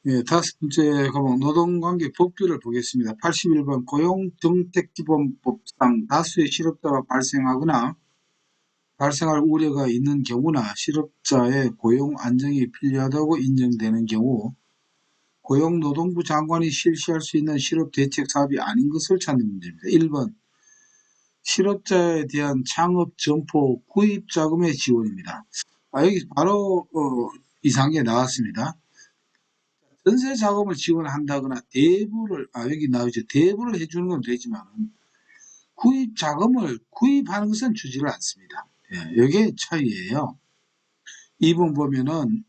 예, 다섯 번째 과목 노동관계 법규를 보겠습니다. 81번 고용정책기본법상 다수의 실업자가 발생할 우려가 있는 경우나 실업자의 고용 안정이 필요하다고 인정되는 경우 고용노동부 장관이 실시할 수 있는 실업대책 사업이 아닌 것을 찾는 문제입니다. 1번 실업자에 대한 창업, 점포, 구입 자금의 지원입니다. 여기 바로 이상하게 나왔습니다. 전세 자금을 지원한다거나 여기 나오죠. 대부를 해주는 건 되지만 구입 자금을 구입하는 것은 주지를 않습니다. 예, 이게 차이예요. 2번 보면은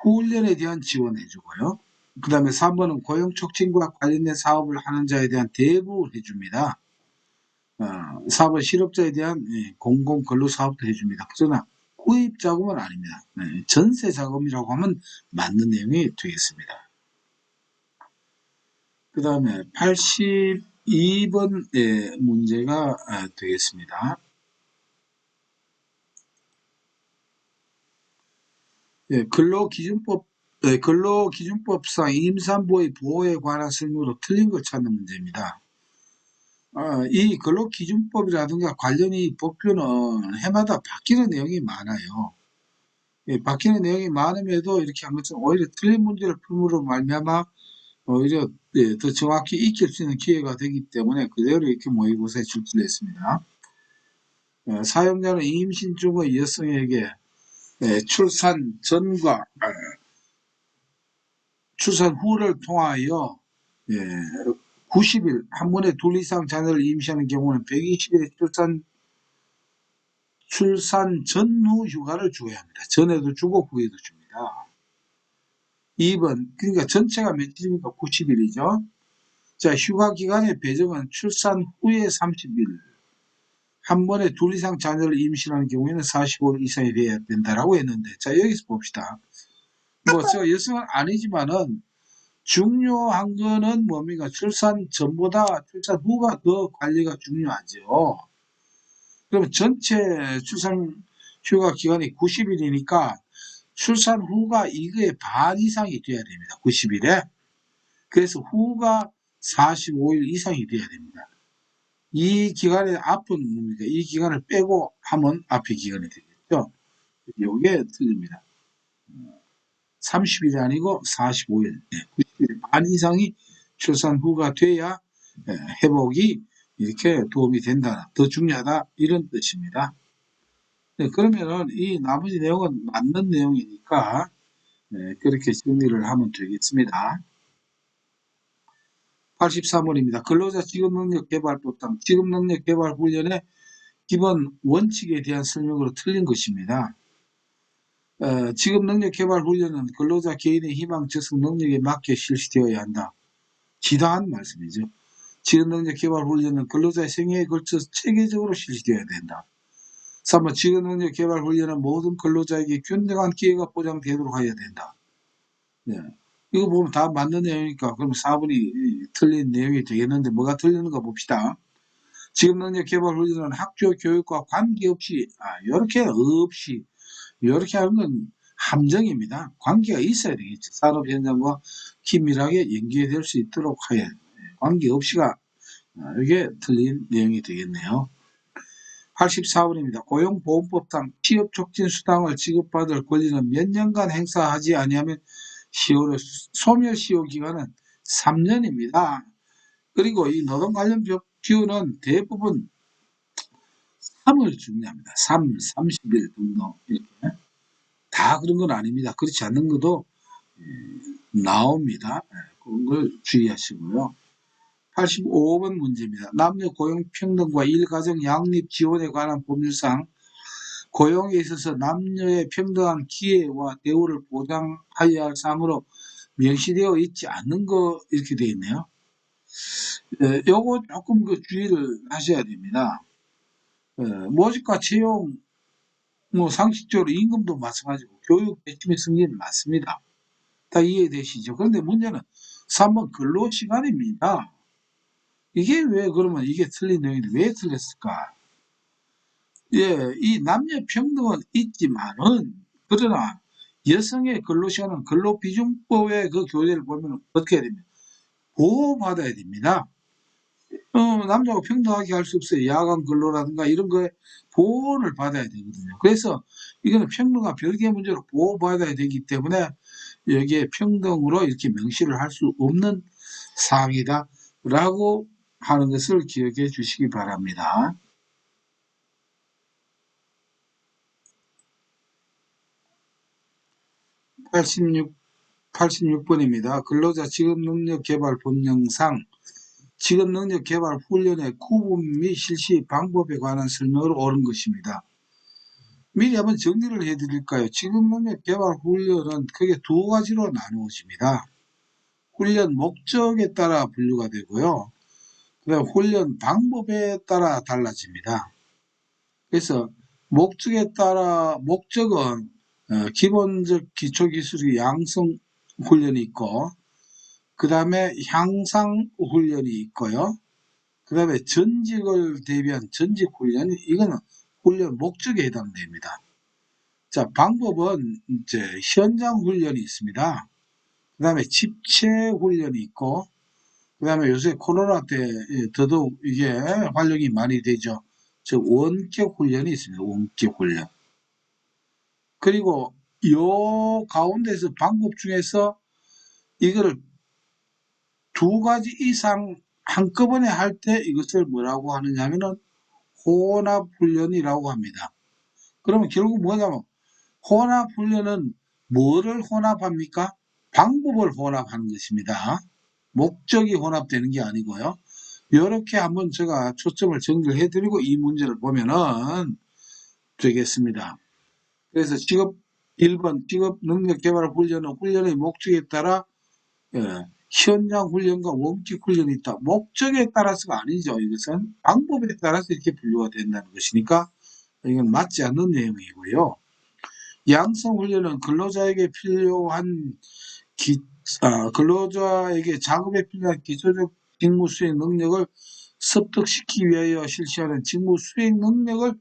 훈련에 대한 지원해주고요. 그 다음에 3번은 고용 촉진과 관련된 사업을 하는 자에 대한 대부를 해줍니다. 4번 실업자에 대한 공공 근로 사업도 해줍니다. 그러나 구입 자금은 아닙니다. 전세 자금이라고 하면 맞는 내용이 되겠습니다. 그 다음에 82번 문제가 되겠습니다. 근로기준법상 임산부의 보호에 관한 설명으로 틀린 걸 찾는 문제입니다. 이 근로기준법이라든가 관련 이 법규는 해마다 바뀌는 내용이 많아요. 바뀌는 내용이 많음에도 이렇게 한 것은 오히려 틀린 문제를 풀므로 말미암아 오히려 더 정확히 익힐 수 있는 기회가 되기 때문에 그대로 이렇게 모의고사에 출제를 했습니다. 사용자는 임신 중의 여성에게 출산 전과 출산 후를 통하여 90일 한 번에 둘 이상 자녀를 임시하는 경우는 120일의 출산 전후 휴가를 주어야 합니다. 전에도 주고 후에도 줍니다. 2번 그러니까 전체가 며칠입니까? 90일이죠. 자, 휴가 기간의 배정은 출산 후에 30일 한 번에 둘 이상 자녀를 임신하는 경우에는 45일 이상이 돼야 된다라고 했는데, 자, 여기서 봅시다. 제가 여성은 아니지만은 중요한 거는 뭡니까? 출산 전보다 출산 후가 더 관리가 중요하죠. 그러면 전체 출산 휴가 기간이 90일이니까 출산 후가 이거의 반 이상이 돼야 됩니다. 90일에. 그래서 후가 45일 이상이 돼야 됩니다. 이 기간의 앞은 뭡니까? 이 기간을 빼고 하면 앞의 기간이 되겠죠. 이게 틀립니다. 30일이 아니고 45일, 90일 반 이상이 출산 후가 돼야 회복이 이렇게 도움이 된다, 더 중요하다 이런 뜻입니다. 그러면은 이 나머지 내용은 맞는 내용이니까 그렇게 정리를 하면 되겠습니다. 83번입니다. 근로자 직업능력개발법상 직업능력개발훈련의 기본 원칙에 대한 설명으로 틀린 것입니다. 직업능력개발훈련은 근로자 개인의 희망, 적성, 능력에 맞게 실시되어야 한다. 지당한 말씀이죠. 직업능력개발훈련은 근로자의 생애에 걸쳐서 체계적으로 실시되어야 된다. 3번 직업능력개발훈련은 모든 근로자에게 균등한 기회가 보장되도록 해야 된다. 네. 이거 보면 다 맞는 내용이니까 그럼 4번이 틀린 내용이 되겠는데 뭐가 틀리는가 봅시다. 직업능력개발훈련은 학교 교육과 관계없이 이렇게 하는 건 함정입니다. 관계가 있어야 되겠죠. 산업 현장과 긴밀하게 연계될 수 있도록 하여 관계없이가 이게 틀린 내용이 되겠네요. 84번입니다. 고용보험법상 취업촉진수당을 지급받을 권리는 몇 년간 행사하지 아니하면 소멸시효 기간은 3년입니다. 그리고 이 노동 관련 법규는 대부분 3을 중요합니다. 30일 정도 이렇게. 다 그런 건 아닙니다. 그렇지 않는 것도 나옵니다. 그런 걸 주의하시고요. 85번 문제입니다. 남녀 고용평등과 일가정 양립 지원에 관한 법률상 고용에 있어서 남녀의 평등한 기회와 대우를 보장하여야 할 사항으로 명시되어 있지 않는 거 이렇게 되어 있네요. 요거 조금 주의를 하셔야 됩니다. 모집과 채용, 상식적으로 임금도 마찬가지고 교육 배치의 승진은 맞습니다. 다 이해되시죠? 그런데 문제는 3번 근로시간입니다. 이게 왜 그러면 이게 틀린 내용인데 왜 틀렸을까? 이 남녀 평등은 있지만은 그러나 여성의 근로시간은 근로비중법의 그 교재를 보면 어떻게 해야 됩니까? 보호받아야 됩니다. 남자가 평등하게 할 수 없어요. 야간 근로라든가 이런 거에 보호를 받아야 되거든요. 그래서 이거는 평등과 별개의 문제로 보호받아야 되기 때문에 여기에 평등으로 이렇게 명시를 할 수 없는 사항이다 라고 하는 것을 기억해 주시기 바랍니다. 86번입니다. 근로자 직업능력개발법령상 직업능력개발 훈련의 구분 및 실시 방법에 관한 설명을 옳은 것입니다. 미리 한번 정리를 해드릴까요? 직업능력개발 훈련은 크게 두 가지로 나누어집니다. 훈련 목적에 따라 분류가 되고요. 그다음 훈련 방법에 따라 달라집니다. 그래서 목적에 따라 목적은 기본적 기초기술의 양성 훈련이 있고 그 다음에 향상 훈련이 있고요. 그 다음에 전직을 대비한 전직 훈련이 이거는 훈련 목적에 해당됩니다. 자, 방법은 이제 현장 훈련이 있습니다. 그 다음에 집체 훈련이 있고 그 다음에 요새 코로나 때 더더욱 이게 활용이 많이 되죠. 즉 원격 훈련이 있습니다. 원격 훈련. 그리고 요 가운데서 방법 중에서 이거를 두 가지 이상 한꺼번에 할 때 이것을 뭐라고 하느냐 하면은 혼합훈련이라고 합니다. 그러면 결국 뭐냐면 혼합훈련은 뭐를 혼합합니까? 방법을 혼합하는 것입니다. 목적이 혼합되는 게 아니고요. 이렇게 한번 제가 초점을 정리를 해드리고 이 문제를 보면은 되겠습니다. 그래서 1번 직업능력개발훈련은 훈련의 목적에 따라 현장 훈련과 원격 훈련이 있다. 목적에 따라서가 아니죠. 이것은 방법에 따라서 이렇게 분류가 된다는 것이니까 이건 맞지 않는 내용이고요. 양성 훈련은 근로자에게 필요한 근로자에게 작업에 필요한 기초적 직무 수행 능력을 습득시키기 위하여 실시하는 직무 수행 능력을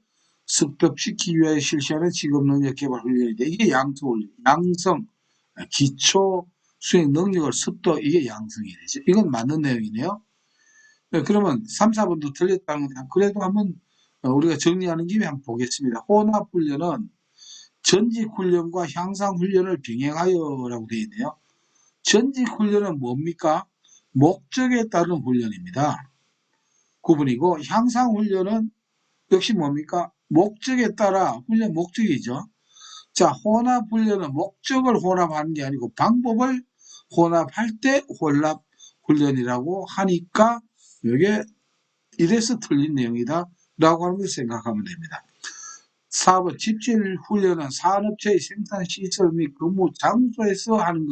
습득시키기 위하여 실시하는 직업능력 개발 훈련인데 이게 양성 기초 수행 능력을 습득 이게 양성이 되죠. 이건 맞는 내용이네요. 네, 그러면 3, 4번도 틀렸다는 건데 그래도 한번 우리가 정리하는 김에 한번 보겠습니다. 혼합훈련은 전직훈련과 향상훈련을 병행하여라고 되어 있네요. 전직훈련은 뭡니까? 목적에 따른 훈련입니다. 구분이고 향상훈련은 역시 뭡니까? 목적에 따라 훈련 목적이죠. 자, 혼합훈련은 목적을 혼합하는 게 아니고 방법을 혼합할 때 혼합훈련이라고 하니까 이게 이래서 틀린 내용이다 라고 하는 걸 생각하면 됩니다. 4번 집체훈련은 산업체의 생산시설 및 근무 장소에서 하는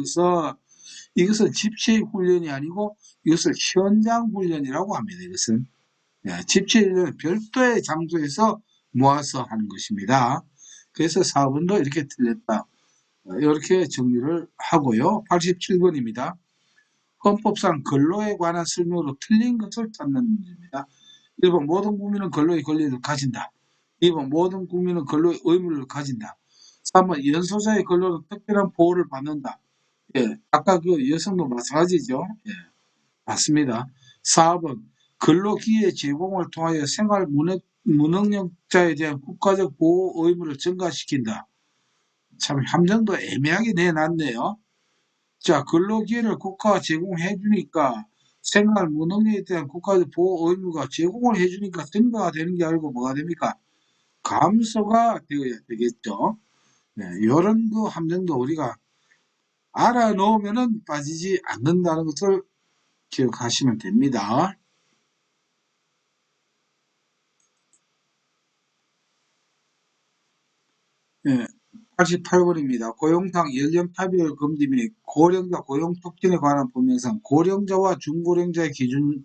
이것은 집체훈련이 아니고 이것을 현장훈련이라고 합니다. 이것은 집체훈련은 별도의 장소에서 모아서 하는 것입니다. 그래서 4번도 이렇게 틀렸다. 이렇게 정리를 하고요. 87번입니다. 헌법상 근로에 관한 설명으로 틀린 것을 찾는 문제입니다. 1번 모든 국민은 근로의 권리를 가진다. 2번 모든 국민은 근로의 의무를 가진다. 3번 연소자의 근로는 특별한 보호를 받는다. 예, 아까 그 여성도 마찬가지죠. 예, 맞습니다. 4번 근로기회 제공을 통하여 생활 무능력자에 대한 국가적 보호 의무를 증가시킨다. 참 함정도 애매하게 내놨네요. 자, 근로기회를 국가가 제공해 주니까 생활 무능력에 대한 국가적 보호 의무가 제공을 해 주니까 증가가 되는 게 아니고 뭐가 됩니까? 감소가 되어야 되겠죠. 네, 이런 그 함정도 우리가 알아놓으면은 빠지지 않는다는 것을 기억하시면 됩니다. 네, 88번입니다. 고용상 연령차별 금지 및 고령자 고용 촉진에 관한 법령상 고령자와 중고령자의 기준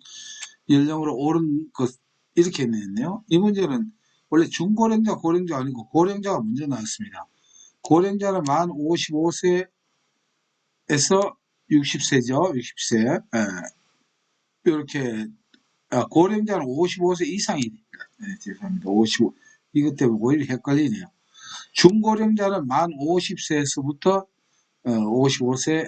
연령으로 오른 것 이렇게 냈네요. 이 문제는 원래 중고령자 고령자 아니고 고령자가 먼저 나왔습니다. 고령자는 만 55세에서 60세죠. 60세. 이렇게 고령자는 55세 이상입니다. 네, 죄송합니다. 55. 이것 때문에 오히려 헷갈리네요. 중고령자는 만 50세에서부터 55세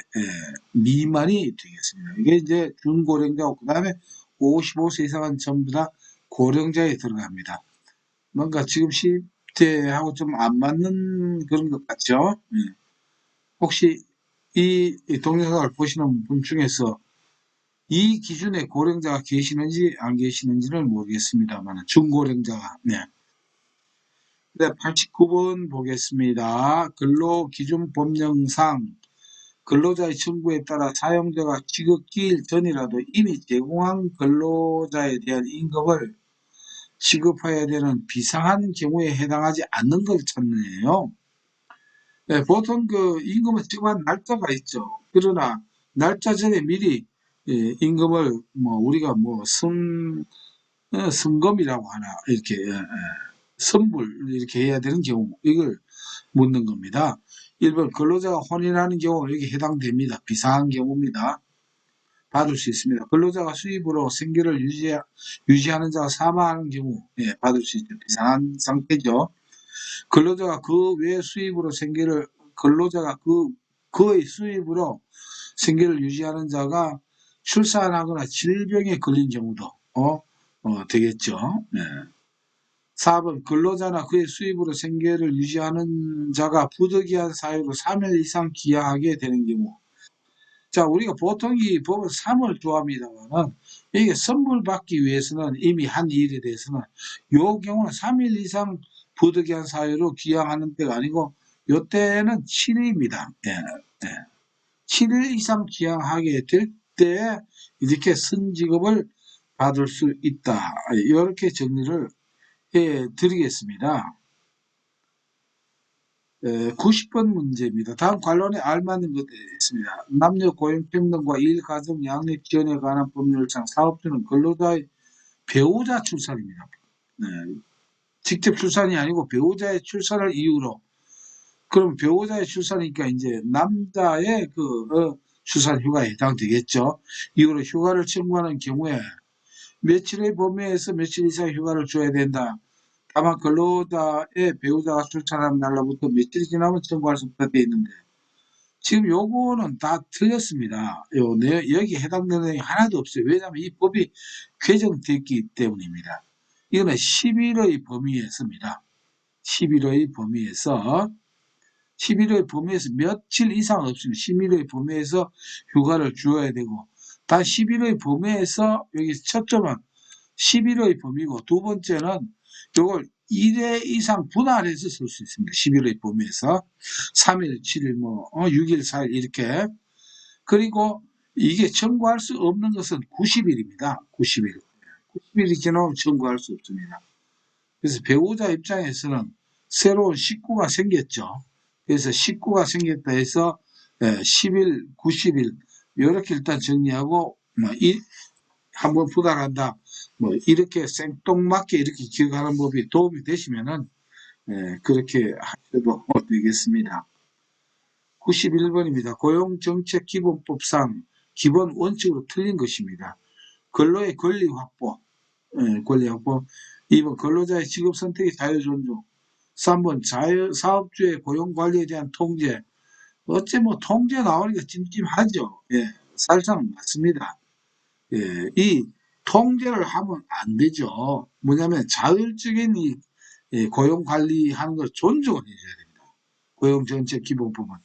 미만이 되겠습니다. 이게 이제 중고령자고 그다음에 55세 이상은 전부 다 고령자에 들어갑니다. 뭔가 지금 10대하고 좀 안 맞는 그런 것 같죠? 혹시 이 동영상을 보시는 분 중에서 이 기준에 고령자가 계시는지 안 계시는지는 모르겠습니다만 중고령자가 네. 89번 보겠습니다. 근로기준법령상 근로자의 청구에 따라 사용자가 취급기일 전이라도 이미 제공한 근로자에 대한 임금을 지급해야 되는 비상한 경우에 해당하지 않는 걸 찾느냐요. 네, 보통 그 임금을 지급한 날짜가 있죠. 그러나 날짜 전에 미리 임금을 뭐 우리가 뭐 선금이라고 하나 이렇게 선불 이렇게 해야 되는 경우 이걸 묻는 겁니다. 1번 근로자가 혼인하는 경우 여기 해당됩니다. 비상한 경우입니다. 받을 수 있습니다. 근로자가 수입으로 생계를 유지하는 자가 사망하는 경우 받을 수 있죠. 비상한 상태죠. 근로자가 그 외 수입으로 생계를 근로자가 그의 수입으로 생계를 유지하는 자가 출산하거나 질병에 걸린 경우도 되겠죠. 네. 4번 근로자나 그의 수입으로 생계를 유지하는 자가 부득이한 사유로 3일 이상 기하하게 되는 경우. 자, 우리가 보통 이 법은 3을 좋아합니다만은 이게 선물 받기 위해서는 이미 한 일에 대해서는 요 경우는 3일 이상 부득이한 사유로 기하하는 때가 아니고 요 때는 7일입니다. 예, 예. 7일 이상 기하하게 될 때 이렇게 선지급을 받을 수 있다. 이렇게 정리를 해 드리겠습니다. 90번 문제입니다. 다음 관련에 알맞는 것들이 있습니다. 남녀 고용평등과 일가정 양립 지원에 관한 법률상 사업주는 근로자의 배우자 출산입니다. 네. 직접 출산이 아니고 배우자의 출산을 이유로 그럼 배우자의 출산이니까 이제 남자의 출산 휴가에 해당되겠죠. 이후로 휴가를 청구하는 경우에 며칠의 범위에서 며칠 이상 휴가를 줘야 된다. 다만 근로자의 배우자가 출산한 날로부터 며칠이 지나면 청구할 수 없다 되어 있는데 지금 요거는 다 틀렸습니다. 여기 해당되는 내용이 하나도 없어요. 왜냐하면 이 법이 개정됐기 때문입니다. 이거는 11의 범위에서입니다. 11의 범위에서 11의 범위에서 며칠 이상 없으면 11의 범위에서 휴가를 주어야 되고 단 11의 범위에서 여기 첫 점은 11의 범위고 두 번째는 이걸 1회 이상 분할해서 쓸 수 있습니다. 11의 범위에서 3일, 7일, 6일, 4일 이렇게 그리고 이게 청구할 수 없는 것은 90일입니다. 90일. 90일이 지나면 청구할 수 없습니다. 그래서 배우자 입장에서는 새로운 식구가 생겼죠. 그래서 식구가 생겼다 해서 10일, 90일 이렇게 일단 정리하고 한번 부탁한다. 이렇게 생뚱맞게 이렇게 기억하는 법이 도움이 되시면은 그렇게 하셔도 되겠습니다. 91번입니다. 고용정책기본법상 기본 원칙으로 틀린 것입니다. 근로의 권리 확보, 권리 확보. 2번 근로자의 직업 선택의 자유 존중. 3번 사업주의 고용 관리에 대한 통제. 어째 통제 나오니까 찜찜하죠. 사실상 맞습니다. 이 통제를 하면 안 되죠. 뭐냐면 자율적인 고용 관리하는 걸 존중을 해줘야 됩니다. 고용정책기본법은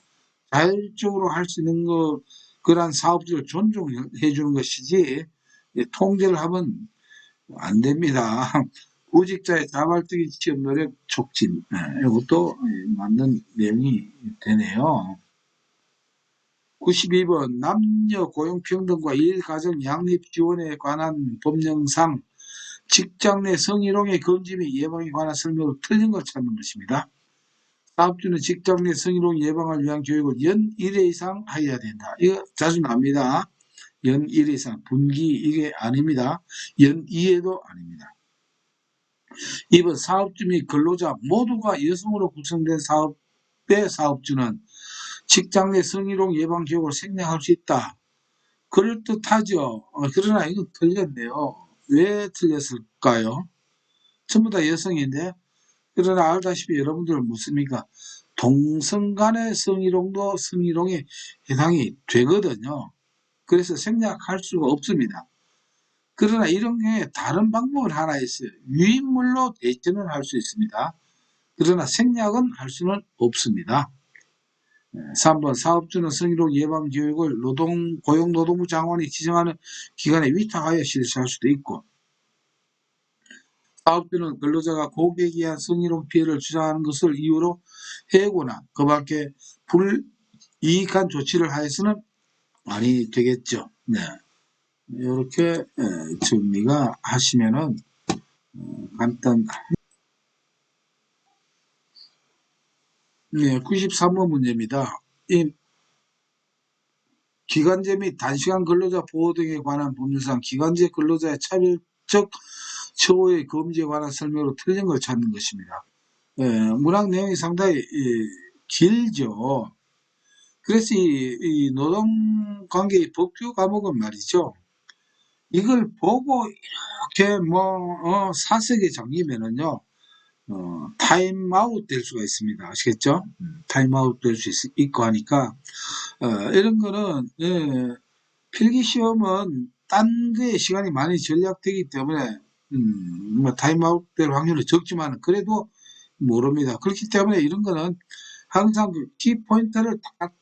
자율적으로 할 수 있는 그러한 사업주를 존중해 주는 것이지 통제를 하면 안 됩니다. 구직자의 자발적인 취업 노력 촉진 이것도 맞는 내용이 되네요. 92번 남녀 고용평등과 일가정 양립 지원에 관한 법령상 직장 내 성희롱의 금지 및 예방에 관한 설명을 틀린 걸 찾는 것입니다. 사업주는 직장 내 성희롱 예방을 위한 교육을 연 1회 이상 해야 된다. 이거 자주 납니다. 연 1회 이상. 분기 이게 아닙니다. 연 2회도 아닙니다. 2번 사업주 및 근로자 모두가 여성으로 구성된 사업의 사업주는 직장 내 성희롱 예방 교육을 생략할 수 있다. 그럴듯하죠. 그러나 이건 틀렸네요. 왜 틀렸을까요? 전부 다 여성인데 그러나 알다시피 여러분들은 묻습니까? 동성 간의 성희롱도 성희롱에 해당이 되거든요. 그래서 생략할 수가 없습니다. 그러나 이런 경우에 다른 방법은 하나 있어요. 유인물로 대체는 할 수 있습니다. 그러나 생략은 할 수는 없습니다. 3번 사업주는 성희롱 예방 교육을 고용노동부 장관이 지정하는 기관에 위탁하여 실시할 수도 있고, 사업주는 근로자가 고객에 의한 성희롱 피해를 주장하는 것을 이유로 해고나 그 밖에 불이익한 조치를 하여서는 많이 되겠죠. 네. 이렇게 정리가 하시면은 간단. 네, 93번 문제입니다. 이 기간제 및 단시간 근로자 보호 등에 관한 법률상 기간제 근로자의 차별적 처우의 금지에 관한 설명으로 틀린 걸 찾는 것입니다. 문학 내용이 상당히 길죠. 그래서 이 노동관계의 법규 과목은 말이죠. 이걸 보고 이렇게 사색에 잠기면은요, 타임아웃 될 수가 있습니다. 아시겠죠? 타임아웃 될 수 있고 하니까, 이런 거는, 필기 시험은 딴 데에 시간이 많이 절약되기 때문에, 타임아웃 될 확률은 적지만, 그래도 모릅니다. 그렇기 때문에 이런 거는 항상 그 키포인트를 딱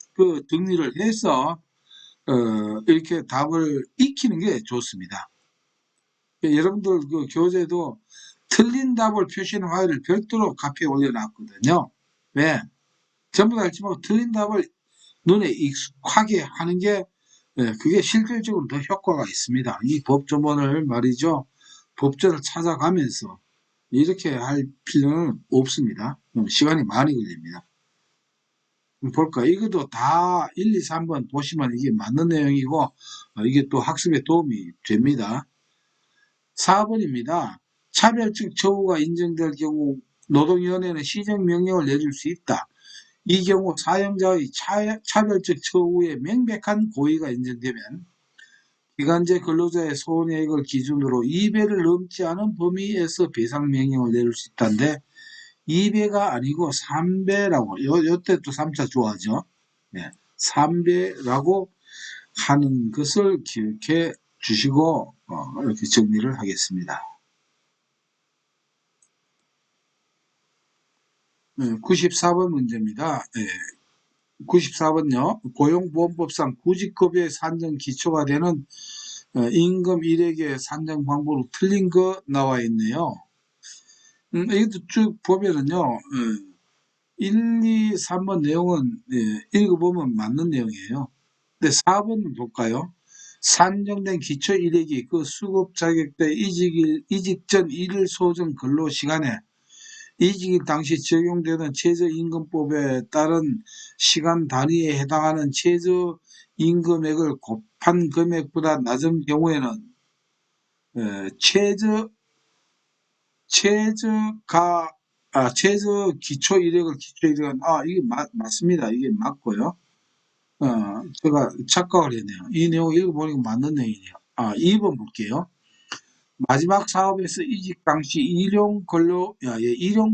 정리를 해서, 이렇게 답을 익히는 게 좋습니다. 여러분들 그 교재도 틀린 답을 표시하는 파일을 별도로 카피해 올려놨거든요. 왜? 전부 다 알지 말고 틀린 답을 눈에 익숙하게 하는 게 그게 실질적으로 더 효과가 있습니다. 이 법조문을 말이죠. 법조를 찾아가면서 이렇게 할 필요는 없습니다. 시간이 많이 걸립니다. 볼까? 이것도 다 1, 2, 3번 보시면 이게 맞는 내용이고 이게 또 학습에 도움이 됩니다. 4번입니다. 차별적 처우가 인정될 경우 노동위원회는 시정명령을 내릴 수 있다. 이 경우 사용자의 차별적 처우에 명백한 고의가 인정되면 기간제 근로자의 손해액을 기준으로 2배를 넘지 않은 범위에서 배상명령을 내릴 수 있다는데 2배가 아니고 3배라고 요때 또 3차 좋아하죠. 네, 3배라고 하는 것을 기억해 주시고 이렇게 정리를 하겠습니다. 94번 문제입니다. 94번요. 고용보험법상 구직급여의 산정 기초가 되는 임금 일액의 산정 방법으로 틀린 거 나와 있네요. 이것도 쭉 보면은요. 1, 2, 3번 내용은 읽어보면 맞는 내용이에요. 근데 4번 볼까요? 산정된 기초 일액이 그 수급 자격 때 이직 전 일일 소정 근로 시간에 이직일 당시 적용되는 최저임금법에 따른 시간 단위에 해당하는 최저임금액을 곱한 금액보다 낮은 경우에는 최저 기초 이력은 이게 맞습니다. 이게 맞고요. 제가 착각을 했네요. 이 내용 읽어보니까 맞는 내용이네요. 2번 볼게요. 마지막 사업에서 이직 당시 일용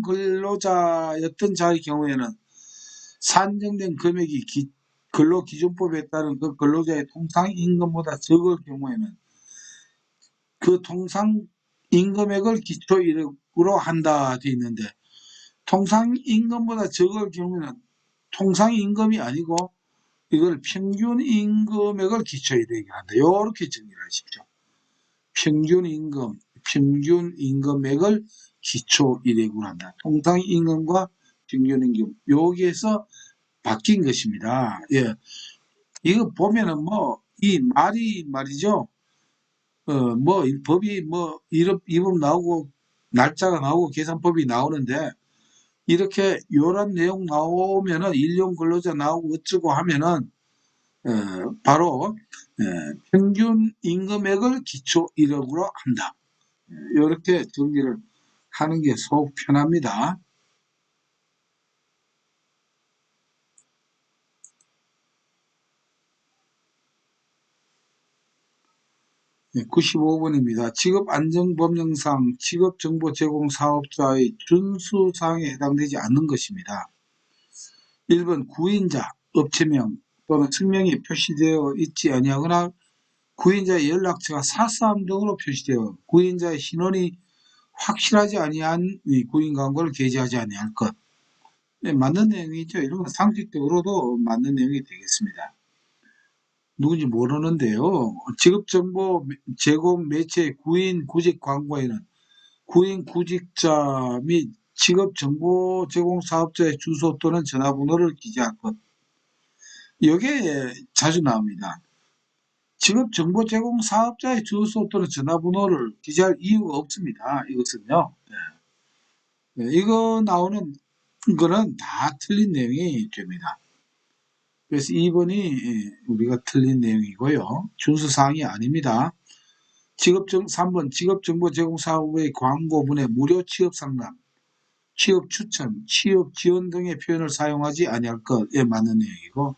근로자였던 자의 경우에는 산정된 금액이 근로기준법에 따른 그 근로자의 통상임금보다 적을 경우에는 그 통상임금액을 기초이력으로 한다 되어 있는데 통상임금보다 적을 경우에는 통상임금이 아니고 이걸 평균임금액을 기초이력에 한다. 이렇게 정리를 하십시오. 평균임금액을 기초이력으로 한다. 통상임금과 평균임금 여기에서 바뀐 것입니다. 예, 이거 보면은 이 말이 말이죠. 법이 이법 나오고 날짜가 나오고 계산법이 나오는데 이렇게 요런 내용 나오면은 일용 근로자 나오고 어쩌고 하면은 바로 평균 임금액을 기초 이력으로 한다. 이렇게 정리를 하는 게 속 편합니다. 95번입니다. 직업안전법령상 직업정보 제공 사업자의 준수사항에 해당되지 않는 것입니다. 1번 구인자, 업체명 또는 성명이 표시되어 있지 아니하거나 구인자의 연락처가 사서함 등으로 표시되어 구인자의 신원이 확실하지 아니한 구인 광고를 게재하지 아니할 것. 네, 맞는 내용이죠. 이런 건 상식적으로도 맞는 내용이 되겠습니다. 누군지 모르는데요. 직업정보 제공 매체 구인 구직 광고에는 구인 구직자 및 직업정보 제공 사업자의 주소 또는 전화번호를 기재할 것. 이게 자주 나옵니다. 직업정보 제공 사업자의 주소 또는 전화번호를 기재할 이유가 없습니다. 이것은요. 네, 이거 나오는 거는 다 틀린 내용이 됩니다. 그래서 2번이 우리가 틀린 내용이고요. 준수사항이 아닙니다. 3번 직업정보 제공 사업의 광고문에 무료 취업상담, 취업추천, 취업지원 등의 표현을 사용하지 아니할 것에 맞는 내용이고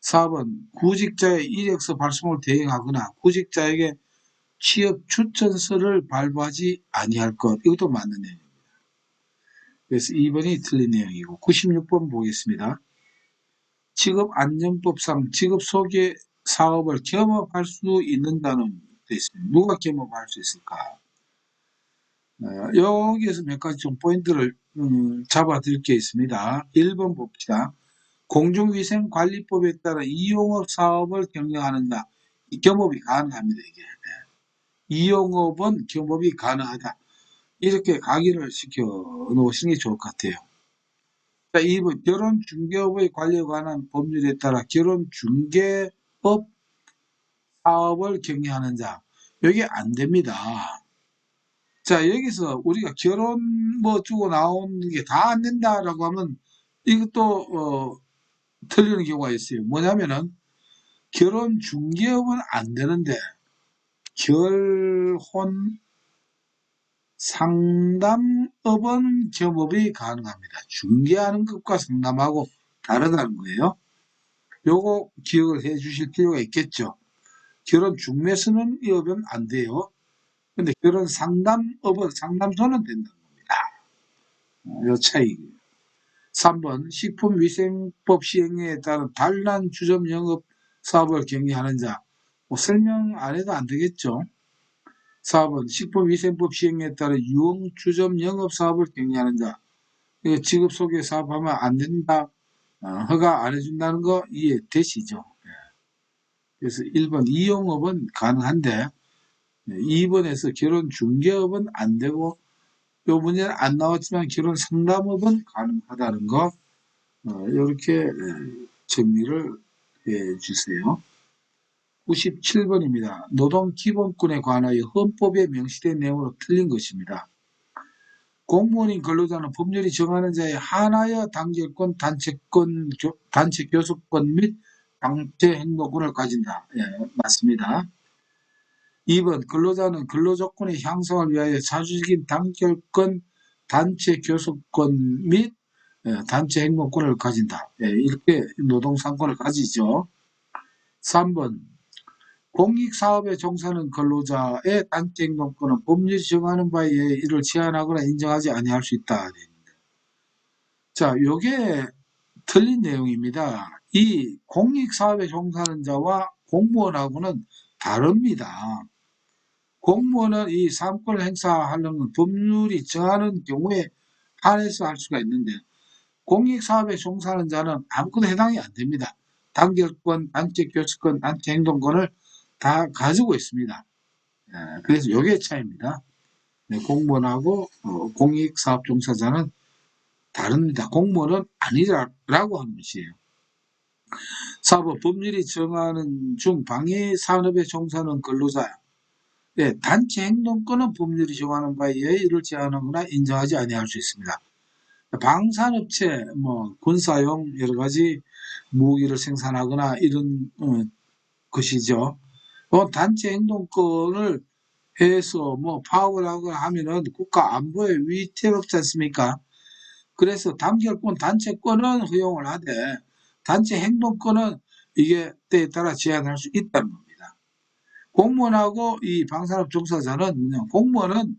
4번 구직자의 이력서 발송을 대행하거나 구직자에게 취업추천서를 발부하지 아니할 것. 이것도 맞는 내용입니다. 그래서 2번이 틀린 내용이고 96번 보겠습니다. 직업안전법상 직업소개 사업을 겸업할 수 있는 자는 되어 있습니다. 누가 겸업할 수 있을까? 여기에서 몇 가지 좀 포인트를 잡아 드릴 게 있습니다. 1번 봅시다. 공중위생관리법에 따라 이용업 사업을 경영하는 자, 이 겸업이 가능합니다. 이게 이용업은 겸업이 가능하다. 이렇게 각인을 시켜 놓으시는 게 좋을 것 같아요. 자, 2번 결혼중개업의 관리에 관한 법률에 따라 결혼중개업 사업을 경영하는 자, 이게 안 됩니다. 자, 여기서 우리가 결혼 뭐 주고 나오는 게 다 안 된다라고 하면 이것도 틀리는 경우가 있어요. 뭐냐면은 결혼 중개업은 안 되는데 결혼 상담업은 겸업이 가능합니다. 중개하는 것과 상담하고 다르다는 거예요. 요거 기억을 해 주실 필요가 있겠죠. 결혼 중매수는 이 업은 안 돼요. 근데 결혼 상담업은 상담소는 된다는 겁니다. 요 차이. 3번 식품위생법 시행에 따른 단란 주점 영업 사업을 경영하는 자. 뭐 설명 안 해도 안 되겠죠. 4번 식품위생법 시행에 따른 유흥주점 영업 사업을 경영하는 자. 이거 직업 소개 사업하면 안 된다. 허가 안 해준다는 거 이해되시죠? 그래서 1번 이용업은 가능한데 2번에서 결혼 중개업은 안 되고 요 문제는 안 나왔지만 결혼 상담업은 가능하다는 거 이렇게 정리를 해 주세요. 97번입니다. 노동기본권에 관하여 헌법에 명시된 내용으로 틀린 것입니다. 공무원인 근로자는 법률이 정하는 자에 한하여 단결권, 단체권, 단체 교섭권 및 단체 행동권을 가진다. 예, 맞습니다. 2번 근로자는 근로조건의 향상을 위하여 자주적인 단결권, 단체 교섭권 및 단체 행동권을 가진다. 예, 이렇게 노동상권을 가지죠. 3번 공익사업에 종사하는 근로자의 단체 행동권은 법률이 정하는 바에 의해 이를 제한하거나 인정하지 아니할 수 있다. 자, 요게 틀린 내용입니다. 이 공익사업에 종사하는 자와 공무원하고는 다릅니다. 공무원은 이 사업권을 행사하려면 법률이 정하는 경우에 한해서 할 수가 있는데 공익사업에 종사하는 자는 아무것도 해당이 안 됩니다. 단결권, 단체 교섭권, 단체 행동권을 다 가지고 있습니다. 그래서 요게 차이입니다. 공무원하고 공익사업 종사자는 다릅니다. 공무원은 아니라고 하는 것이에요. 4번 법률이 정하는 중 방해산업에 종사하는 근로자 단체 행동권은 법률이 정하는 바에 의해 이를 제한하거나 인정하지 아니할 수 있습니다. 방산업체, 군사용 여러 가지 무기를 생산하거나 이런 것이죠. 단체 행동권을 해서 파업을 하거나 하면은 국가 안보에 위태롭지 않습니까? 그래서 단결권, 단체권은 허용을 하되 단체 행동권은 이게 때에 따라 제한할 수 있다는 겁니다. 공무원하고 이 방산업 종사자는 공무원은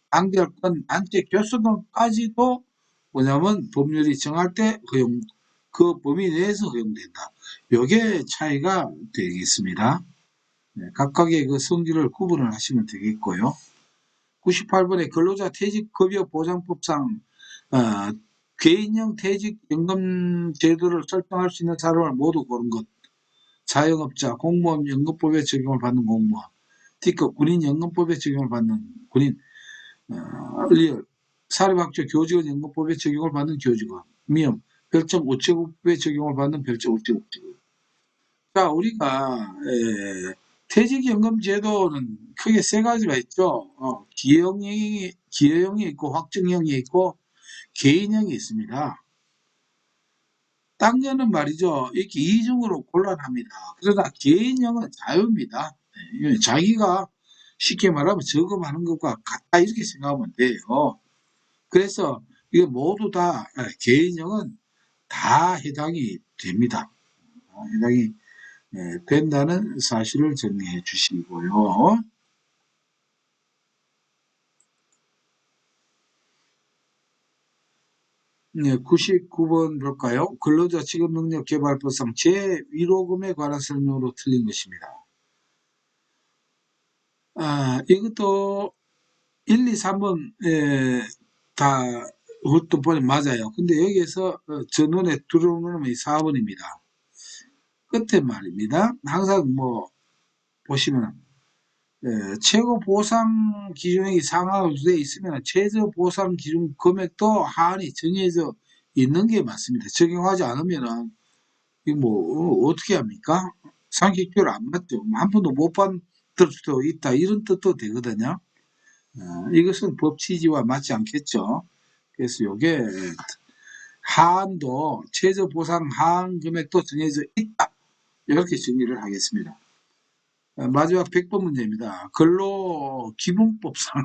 단결권, 단체 교수권까지도 뭐냐면 법률이 정할 때 허용, 그 범위 내에서 허용된다. 요게 차이가 되겠습니다. 네, 각각의 그 성질을 구분을 하시면 되겠고요. 98번에 근로자 퇴직급여보장법상 개인형 퇴직연금 제도를 설정할 수 있는 사람을 모두 고른 것. 자영업자, 공무원 연금법에 적용을 받는 공무원, D급 군인연금법에 적용을 받는 군인, 리얼 사립학교 교직원 연금법에 적용을 받는 교직원, 미음 별점 우체국법에 적용을 받는 별점 우체국. 자, 우리가 퇴직연금 제도는 크게 세 가지가 있죠. 기여형이 있고 확정형이 있고 개인형이 있습니다. 땅년은 말이죠. 이렇게 이중으로 곤란합니다. 그러나 개인형은 자유입니다. 자기가 쉽게 말하면 저금하는 것과 같다 이렇게 생각하면 돼요. 그래서 이게 모두 다 개인형은 다 해당이 됩니다. 해당이 된다는 사실을 정리해 주시고요. 네, 99번 볼까요? 근로자 직업능력개발법상 제1호금에 관한 설명으로 틀린 것입니다. 이것도 1, 2, 3번 다 그것도 보면 맞아요. 근데 여기에서 저 눈에 들어오는 놈이 4번입니다. 끝에 말입니다. 항상 뭐 보시면 최고 보상 기준액이 상한으로 되어 있으면 최저 보상 기준 금액도 하한이 정해져 있는 게 맞습니다. 적용하지 않으면은 이거 뭐 어떻게 합니까? 상식적으로 안 맞죠. 한 번도 못 받을 수도 있다 이런 뜻도 되거든요. 이것은 법 취지와 맞지 않겠죠. 그래서 요게 하한도 최저 보상 하한 금액도 정해져 있다. 이렇게 정리를 하겠습니다. 마지막 100번 문제입니다. 근로기본법상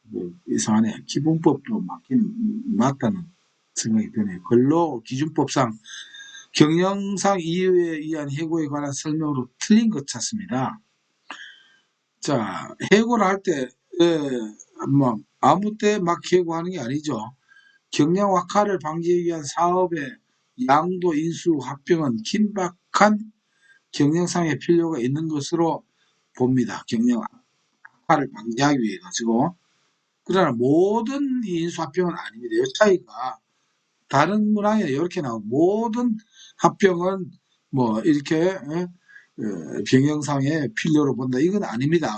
뭐 이상하네. 기본법도 맞다는 생각이 드네요. 근로기준법상 경영상 이유에 의한 해고에 관한 설명으로 틀린 것 찾습니다. 자, 해고를 할 때, 뭐, 아무 때 막 해고하는 게 아니죠. 경영 악화를 방지하기 위한 사업의 양도 인수 합병은 긴박한 경영상의 필요가 있는 것으로 봅니다. 경영 악화를 방지하기 위해 가지고. 그러나 모든 인수 합병은 아닙니다. 이 차이가 다른 문항에 이렇게 나오고 모든 합병은 뭐 이렇게 경영상의 필요로 본다. 이건 아닙니다.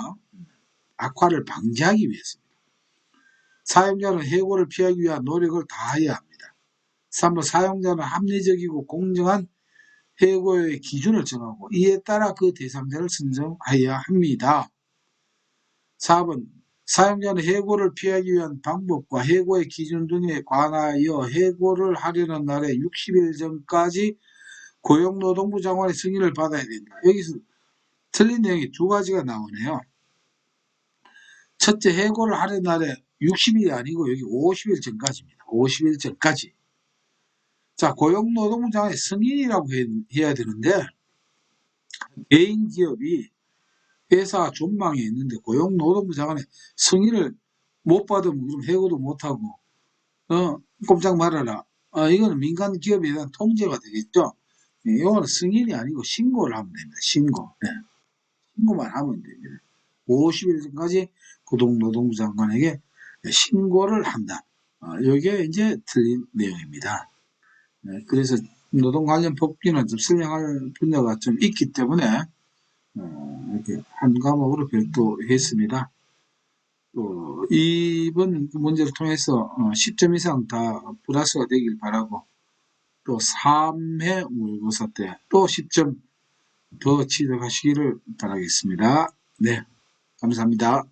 악화를 방지하기 위해서입니다. 사용자는 해고를 피하기 위한 노력을 다해야 합니다. 3번 사용자는 합리적이고 공정한 해고의 기준을 정하고 이에 따라 그 대상자를 선정해야 합니다. 4번 사용자는 해고를 피하기 위한 방법과 해고의 기준 등에 관하여 해고를 하려는 날의 60일 전까지 고용노동부 장관의 승인을 받아야 된다. 여기서 틀린 내용이 두 가지가 나오네요. 첫째, 해고를 하려는 날에 60일이 아니고 여기 50일 전까지입니다. 50일 전까지. 자, 고용노동부 장관의 승인이라고 해야 되는데 개인 기업이 회사 존망에 있는데 고용노동부 장관의 승인을 못 받으면 그럼 해고도 못하고 꼼짝 말아라. 이거는 민간 기업에 대한 통제가 되겠죠. 이거는 승인이 아니고 신고를 하면 됩니다. 신고. 네. 신고만 하면 됩니다. 50일 전까지 고용노동부 장관에게 신고를 한다. 이게 이제 틀린 내용입니다. 네. 그래서 노동 관련 법규는 좀 설명할 분야가 좀 있기 때문에 이렇게 한 과목으로 별도했습니다. 또 이번 문제를 통해서 10점 이상 다 플러스가 되길 바라고 또 3회 모의고사 때 또 10점 더 취득하시기를 바라겠습니다. 네, 감사합니다.